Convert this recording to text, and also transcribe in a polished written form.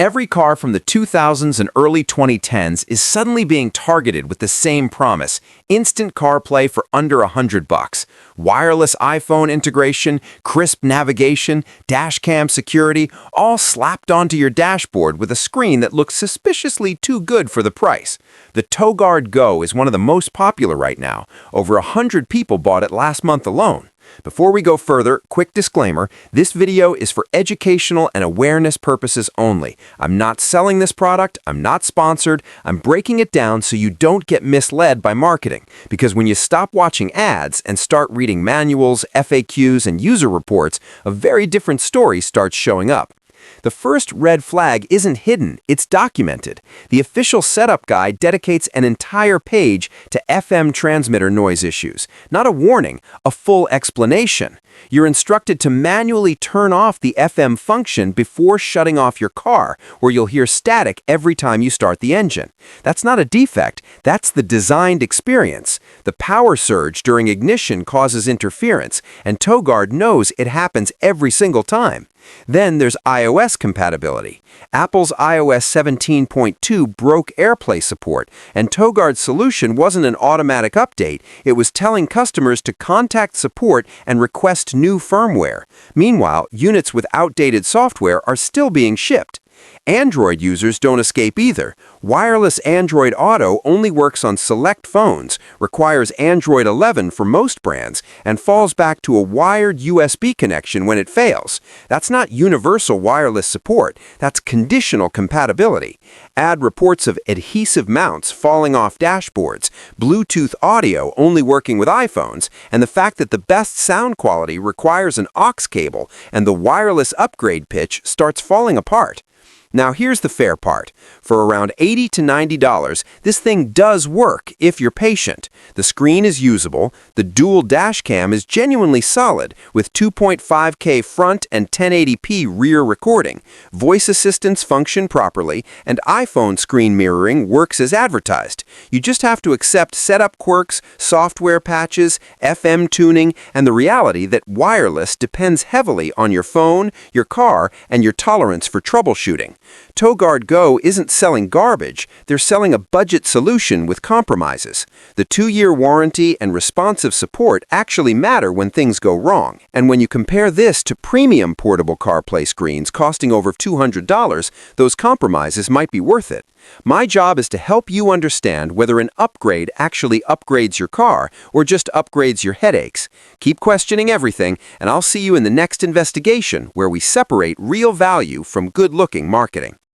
Every car from the 2000s and early 2010s is suddenly being targeted with the same promise: instant CarPlay for under $100. Wireless iPhone integration, crisp navigation, dashcam security, all slapped onto your dashboard with a screen that looks suspiciously too good for the price. The TOGUARD Go is one of the most popular right now. Over 100 people bought it last month alone. Before we go further, quick disclaimer: this video is for educational and awareness purposes only. I'm not selling this product, I'm not sponsored, I'm breaking it down so you don't get misled by marketing. Because when you stop watching ads and start reading manuals, FAQs, and user reports, a very different story starts showing up. The first red flag isn't hidden, it's documented. The official setup guide dedicates an entire page to FM transmitter noise issues. Not a warning, a full explanation. You're instructed to manually turn off the FM function before shutting off your car, or you'll hear static every time you start the engine. That's not a defect, that's the designed experience. The power surge during ignition causes interference, and TOGUARD knows it happens every single time. Then there's iOS compatibility. Apple's iOS 17.2 broke AirPlay support, and TOGUARD's solution wasn't an automatic update, it was telling customers to contact support and request new firmware. Meanwhile, units with outdated software are still being shipped. Android users don't escape either. Wireless Android Auto only works on select phones, requires Android 11 for most brands, and falls back to a wired USB connection when it fails. That's not universal wireless support, that's conditional compatibility. Add reports of adhesive mounts falling off dashboards, Bluetooth audio only working with iPhones, and the fact that the best sound quality requires an aux cable and the wireless upgrade pitch starts falling apart. Now here's the fair part. For around $80 to $90, this thing does work if you're patient. The screen is usable, the dual dash cam is genuinely solid, with 2.5K front and 1080p rear recording. Voice assistants function properly, and iPhone screen mirroring works as advertised. You just have to accept setup quirks, software patches, FM tuning, and the reality that wireless depends heavily on your phone, your car, and your tolerance for troubleshooting. TOGUARD Go isn't selling garbage, they're selling a budget solution with compromises. The 2-year warranty and responsive support actually matter when things go wrong. And when you compare this to premium portable CarPlay screens costing over $200, those compromises might be worth it. My job is to help you understand whether an upgrade actually upgrades your car or just upgrades your headaches. Keep questioning everything, and I'll see you in the next investigation where we separate real value from good-looking marketing.